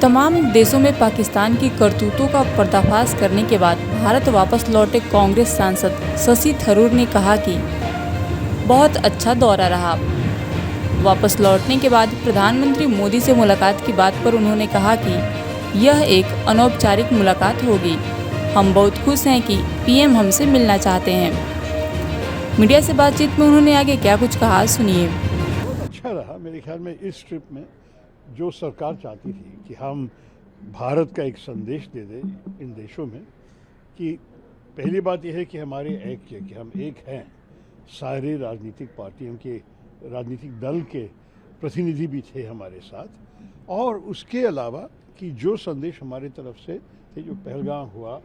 तमाम देशों में पाकिस्तान की करतूतों का पर्दाफाश करने के बाद भारत वापस लौटे कांग्रेस सांसद शशि थरूर ने कहा कि बहुत अच्छा दौरा रहा। वापस लौटने के बाद प्रधानमंत्री मोदी से मुलाकात की बात पर उन्होंने कहा कि यह एक अनौपचारिक मुलाकात होगी। हम बहुत खुश हैं कि पीएम हमसे मिलना चाहते हैं। मीडिया से बातचीत में उन्होंने आगे क्या कुछ कहा, सुनिए। अच्छा रहा मेरे ख्याल में इस ट्रिप में। जो सरकार चाहती थी कि हम भारत का एक संदेश दे दें इन देशों में कि पहली बात यह है कि हमारे ऐक्य कि हम एक हैं, सारे राजनीतिक पार्टियों के राजनीतिक दल के प्रतिनिधि भी थे हमारे साथ, और उसके अलावा कि जो संदेश हमारे तरफ से थे, जो पहलगाम हुआ,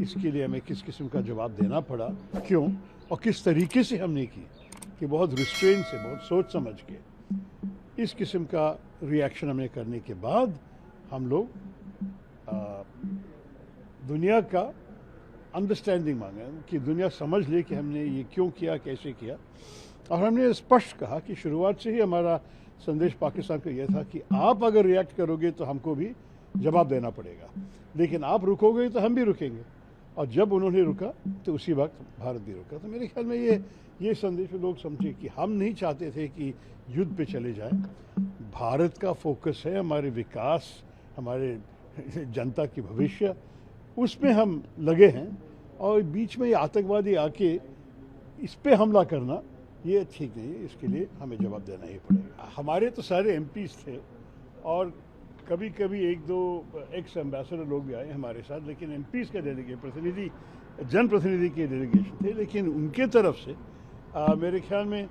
इसके लिए हमें किस किस्म का जवाब देना पड़ा, क्यों और किस तरीके से हमने की, कि बहुत रिस्ट्रेन से, बहुत सोच समझ के इस किस्म का रिएक्शन हमें करने के बाद हम लोग दुनिया का अंडरस्टैंडिंग मांगा कि दुनिया समझ ले कि हमने ये क्यों किया, कैसे किया। और हमने स्पष्ट कहा कि शुरुआत से ही हमारा संदेश पाकिस्तान को यह था कि आप अगर रिएक्ट करोगे तो हमको भी जवाब देना पड़ेगा, लेकिन आप रुकोगे तो हम भी रुकेंगे। और जब उन्होंने रुका तो उसी वक्त भारत भी रुका। तो मेरे ख्याल में ये संदेश लोग समझे कि हम नहीं चाहते थे कि युद्ध पे चले जाएं। भारत का फोकस है हमारे विकास, हमारे जनता की भविष्य, उसमें हम लगे हैं। और बीच में ये आतंकवादी आके इस पे हमला करना ये ठीक नहीं है, इसके लिए हमें जवाब देना ही पड़ेगा। हमारे तो सारे एमपीज थे और कभी कभी एक दो एक्स एम्बेसडर लोग भी आए हमारे साथ, लेकिन एमपीज के डेलीगेट प्रतिनिधि, जनप्रतिनिधि के डेलीगेशन थे। लेकिन उनके तरफ से मेरे ख्याल में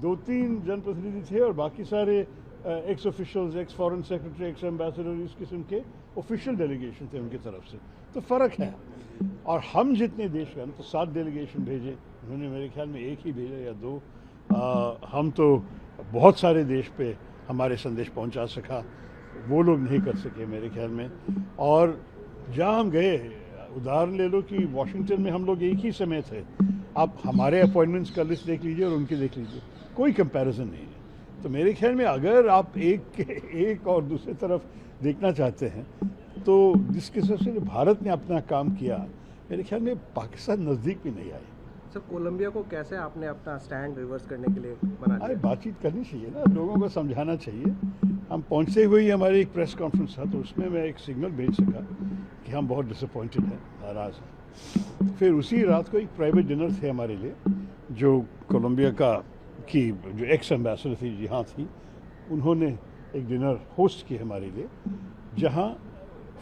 2-3 जनप्रतिनिधि थे और बाकी सारे x officials, x foreign secretary, x ambassador, इस किस्म के ऑफिशियल डेलीगेशन थे उनकी तरफ से। तो फ़र्क है। और हम जितने देश गए तो 7 डेलीगेशन भेजे, उन्होंने मेरे ख्याल में 1 ही भेजा या 2। हम तो बहुत सारे देश पे हमारे संदेश पहुंचा सका, वो लोग नहीं कर सके मेरे ख्याल में। और जहाँ हम गए, उदाहरण ले लो कि वॉशिंगटन में हम लोग एक ही समय थे। आप हमारे अपॉइंटमेंट्स का लिस्ट देख लीजिए और उनकी देख लीजिए, कोई कंपैरिजन नहीं है। तो मेरे ख्याल में अगर आप एक और दूसरी तरफ देखना चाहते हैं तो जिस किस्म से भारत ने अपना काम किया, मेरे ख्याल में पाकिस्तान नज़दीक भी नहीं आई। सर, कोलंबिया को कैसे आपने अपना स्टैंड रिवर्स करने के लिए बना लिया? बातचीत करनी चाहिए ना, लोगों को समझाना चाहिए। हम पहुंचते हुए ही हमारी एक प्रेस कॉन्फ्रेंस था, तो उसमें मैं एक सिग्नल भेज सका कि हम बहुत डिसअपॉइंटेड हैं, नाराज़ हैं। फिर उसी रात को एक प्राइवेट डिनर थे हमारे लिए, जो कोलंबिया की जो एक्स एम्बेसडर थी जहाँ थी, उन्होंने एक डिनर होस्ट की हमारे लिए, जहाँ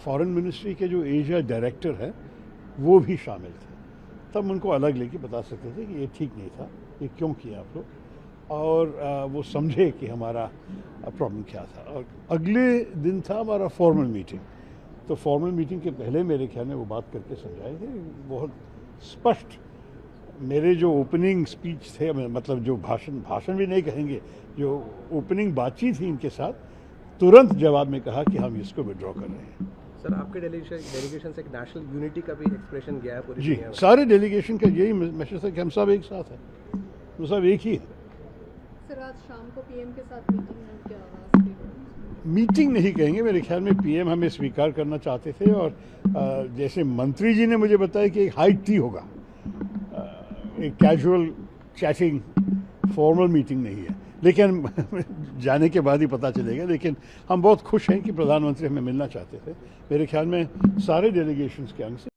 फॉरेन मिनिस्ट्री के जो एशिया डायरेक्टर हैं वो भी शामिल थे। तब उनको अलग लेके बता सकते थे कि ये ठीक नहीं था, ये क्यों किया आप लोग, और वो समझे कि हमारा प्रॉब्लम क्या था। और अगले दिन था हमारा फॉर्मल मीटिंग। तो फॉर्मल मीटिंग के पहले मेरे ख्याल में वो बात करके समझाए थे बहुत स्पष्ट। मेरे जो ओपनिंग स्पीच थे, मतलब जो भाषण भी नहीं कहेंगे, जो ओपनिंग बातचीत थी इनके साथ, तुरंत जवाब में कहा कि हम इसको विड्रॉ कर रहे हैं। सर, आपके डेलीगेशन से एक नेशनल यूनिटी का भी एक्सप्रेशन गया है पूरी जी, दुनिया में। सारे डेलीगेशन का यही मैसेज था कि हम सब एक साथ हैं, हम सब एक ही हैं। सर, आज शाम को पीएम के साथ मीटिंग है, क्या मीटिंग नहीं कहेंगे, मेरे ख्याल में पीएम हमें स्वीकार करना चाहते थे। और जैसे मंत्री जी ने मुझे बताया कि एक हाई टी होगा, एक कैजुअल चैटिंग, फॉर्मल मीटिंग नहीं है। लेकिन जाने के बाद ही पता चलेगा। लेकिन हम बहुत खुश हैं कि प्रधानमंत्री हमें मिलना चाहते थे। मेरे ख्याल में सारे डेलीगेशंस के अंग से